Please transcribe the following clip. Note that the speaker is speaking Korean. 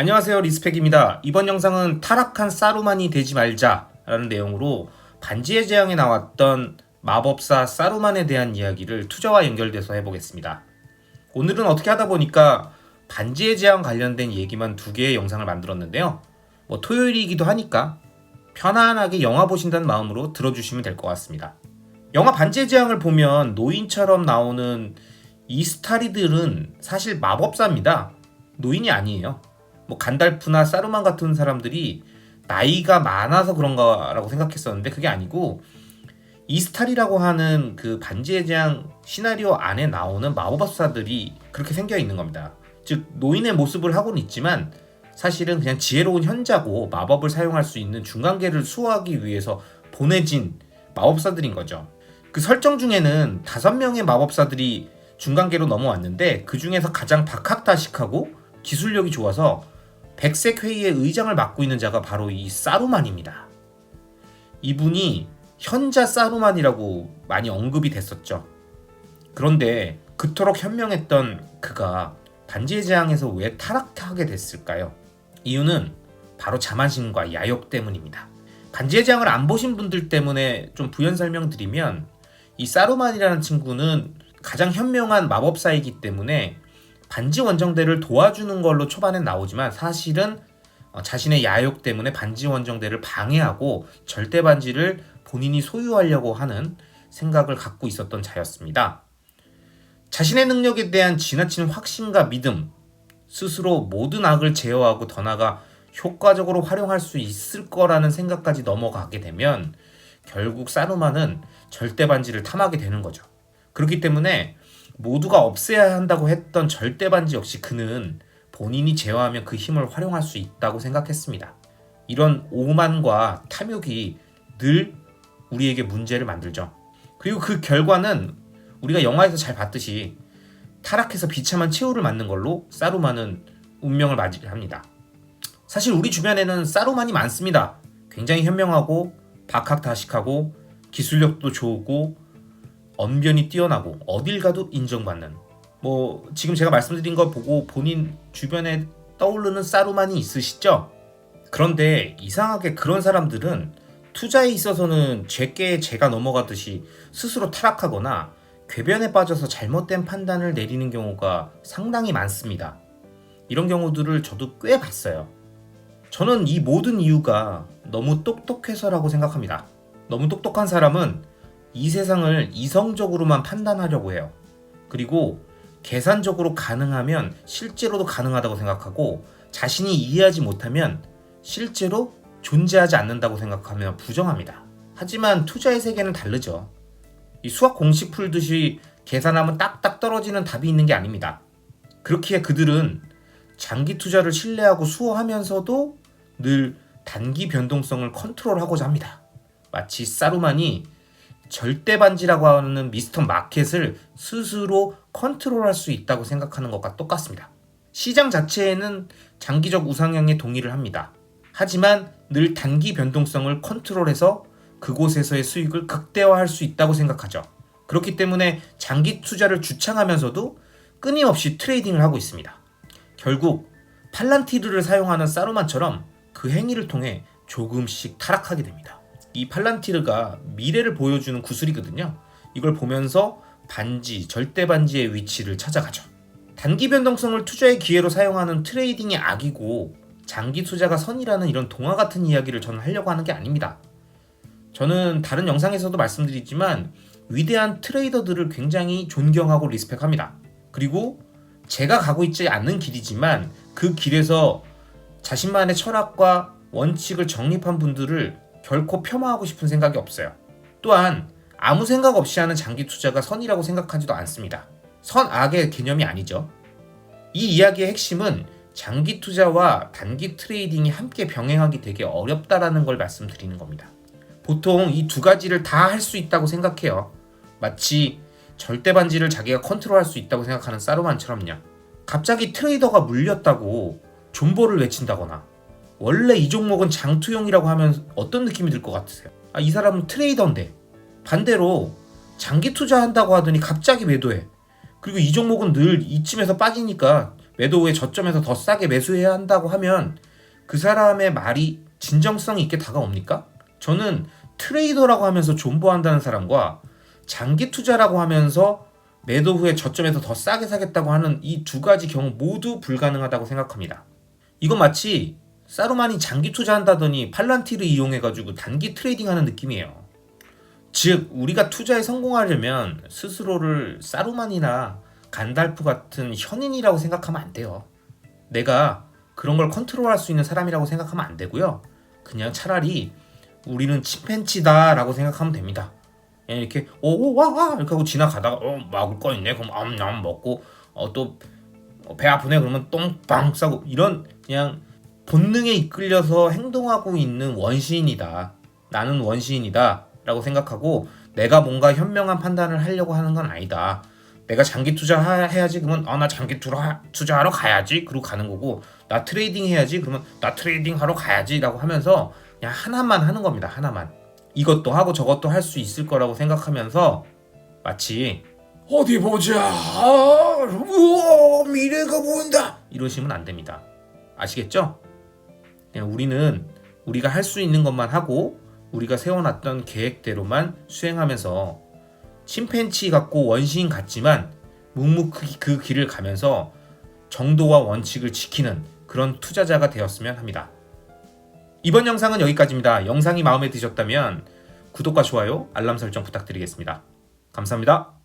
안녕하세요, 리스펙입니다. 이번 영상은 타락한 사루만이 되지 말자 라는 내용으로 반지의 제왕에 나왔던 마법사 사루만에 대한 이야기를 투자와 연결돼서 해보겠습니다. 오늘은 어떻게 하다 보니까 반지의 제왕 관련된 얘기만 2개의 영상을 만들었는데요. 토요일이기도 하니까 편안하게 영화 보신다는 마음으로 들어주시면 될 것 같습니다. 영화 반지의 제왕을 보면 노인처럼 나오는 이스타리들은 사실 마법사입니다. 노인이 아니에요. 간달프나 사루만 같은 사람들이 나이가 많아서 그런가라고 생각했었는데 그게 아니고 이스탈이라고 하는 그 반지의 제왕 시나리오 안에 나오는 마법사들이 그렇게 생겨 있는 겁니다. 즉 노인의 모습을 하고는 있지만 사실은 그냥 지혜로운 현자고 마법을 사용할 수 있는 중간계를 수호하기 위해서 보내진 마법사들인 거죠. 그 설정 중에는 5명의 마법사들이 중간계로 넘어왔는데 그 중에서 가장 박학다식하고 기술력이 좋아서 백색 회의의 의장을 맡고 있는 자가 바로 이 사루만입니다. 이분이 현자 사루만이라고 많이 언급이 됐었죠. 그런데 그토록 현명했던 그가 반지의 제왕에서 왜 타락하게 됐을까요? 이유는 바로 자만심과 야욕 때문입니다. 반지의 제왕을 안 보신 분들 때문에 좀 부연 설명드리면 이 사루만이라는 친구는 가장 현명한 마법사이기 때문에 반지 원정대를 도와주는 걸로 초반엔 나오지만 사실은 자신의 야욕 때문에 반지 원정대를 방해하고 절대 반지를 본인이 소유하려고 하는 생각을 갖고 있었던 자였습니다. 자신의 능력에 대한 지나친 확신과 믿음, 스스로 모든 악을 제어하고 더 나아가 효과적으로 활용할 수 있을 거라는 생각까지 넘어가게 되면 결국 사루만은 절대 반지를 탐하게 되는 거죠. 그렇기 때문에 모두가 없애야 한다고 했던 절대 반지 역시 그는 본인이 제어하면 그 힘을 활용할 수 있다고 생각했습니다. 이런 오만과 탐욕이 늘 우리에게 문제를 만들죠. 그리고 그 결과는 우리가 영화에서 잘 봤듯이 타락해서 비참한 최후를 맞는 걸로 사루만은 운명을 맞이합니다. 사실 우리 주변에는 사루만이 많습니다. 굉장히 현명하고 박학다식하고 기술력도 좋고 언변이 뛰어나고 어딜 가도 인정받는 지금 제가 말씀드린 거 보고 본인 주변에 떠오르는 사루만이 있으시죠? 그런데 이상하게 그런 사람들은 투자에 있어서는 죄께에 죄가 넘어가듯이 스스로 타락하거나 궤변에 빠져서 잘못된 판단을 내리는 경우가 상당히 많습니다. 이런 경우들을 저도 꽤 봤어요. 저는 이 모든 이유가 너무 똑똑해서라고 생각합니다. 너무 똑똑한 사람은 이 세상을 이성적으로만 판단하려고 해요. 그리고 계산적으로 가능하면 실제로도 가능하다고 생각하고 자신이 이해하지 못하면 실제로 존재하지 않는다고 생각하며 부정합니다. 하지만 투자의 세계는 다르죠. 이 수학 공식 풀듯이 계산하면 딱딱 떨어지는 답이 있는 게 아닙니다. 그렇기에 그들은 장기 투자를 신뢰하고 수호하면서도 늘 단기 변동성을 컨트롤하고자 합니다. 마치 사루만이 절대 반지라고 하는 미스터 마켓을 스스로 컨트롤할 수 있다고 생각하는 것과 똑같습니다. 시장 자체에는 장기적 우상향에 동의를 합니다. 하지만 늘 단기 변동성을 컨트롤해서 그곳에서의 수익을 극대화할 수 있다고 생각하죠. 그렇기 때문에 장기 투자를 주창하면서도 끊임없이 트레이딩을 하고 있습니다. 결국 팔란티르를 사용하는 사루만처럼 그 행위를 통해 조금씩 타락하게 됩니다. 이 팔란티르가 미래를 보여주는 구슬이거든요. 이걸 보면서 반지, 절대 반지의 위치를 찾아가죠. 단기 변동성을 투자의 기회로 사용하는 트레이딩이 악이고 장기 투자가 선이라는 이런 동화 같은 이야기를 저는 하려고 하는 게 아닙니다. 저는 다른 영상에서도 말씀드리지만 위대한 트레이더들을 굉장히 존경하고 리스펙합니다. 그리고 제가 가고 있지 않는 길이지만 그 길에서 자신만의 철학과 원칙을 정립한 분들을 결코 폄하하고 싶은 생각이 없어요. 또한 아무 생각 없이 하는 장기 투자가 선이라고 생각하지도 않습니다. 선악의 개념이 아니죠. 이 이야기의 핵심은 장기 투자와 단기 트레이딩이 함께 병행하기 되게 어렵다라는 걸 말씀드리는 겁니다. 보통 이 2가지를 다 할 수 있다고 생각해요. 마치 절대 반지를 자기가 컨트롤할 수 있다고 생각하는 사루만처럼요. 갑자기 트레이더가 물렸다고 존버를 외친다거나 원래 이 종목은 장투용이라고 하면 어떤 느낌이 들 것 같으세요? 이 사람은 트레이더인데 반대로 장기 투자한다고 하더니 갑자기 매도해. 그리고 이 종목은 늘 이쯤에서 빠지니까 매도 후에 저점에서 더 싸게 매수해야 한다고 하면 그 사람의 말이 진정성이 있게 다가옵니까? 저는 트레이더라고 하면서 존버한다는 사람과 장기 투자라고 하면서 매도 후에 저점에서 더 싸게 사겠다고 하는 이 두 가지 경우 모두 불가능하다고 생각합니다. 이건 마치 사루만이 장기 투자한다더니 팔란티를 이용해가지고 단기 트레이딩하는 느낌이에요. 즉 우리가 투자에 성공하려면 스스로를 사루만이나 간달프 같은 현인이라고 생각하면 안 돼요. 내가 그런 걸 컨트롤할 수 있는 사람이라고 생각하면 안 되고요. 그냥 차라리 우리는 침팬지다 라고 생각하면 됩니다. 이렇게 오와 이렇게 하고 지나가다가 먹을 거 있네 그럼 암냠 먹고 또 배 아프네 그러면 똥빵 싸고 이런 그냥 본능에 이끌려서 행동하고 있는 원시인이다. 나는 원시인이다 라고 생각하고 내가 뭔가 현명한 판단을 하려고 하는 건 아니다. 내가 장기 투자해야지 그러면 나 장기 투자하러 가야지 그러고 가는 거고 나 트레이딩 해야지 그러면 나 트레이딩 하러 가야지 라고 하면서 그냥 하나만 하는 겁니다. 하나만. 이것도 하고 저것도 할 수 있을 거라고 생각하면서 마치 어디 보자 우와 미래가 보인다 이러시면 안 됩니다. 아시겠죠? 그냥 우리는 우리가 할 수 있는 것만 하고 우리가 세워놨던 계획대로만 수행하면서 침팬치 같고 원시인 같지만 묵묵히 그 길을 가면서 정도와 원칙을 지키는 그런 투자자가 되었으면 합니다. 이번 영상은 여기까지입니다. 영상이 마음에 드셨다면 구독과 좋아요, 알람 설정 부탁드리겠습니다. 감사합니다.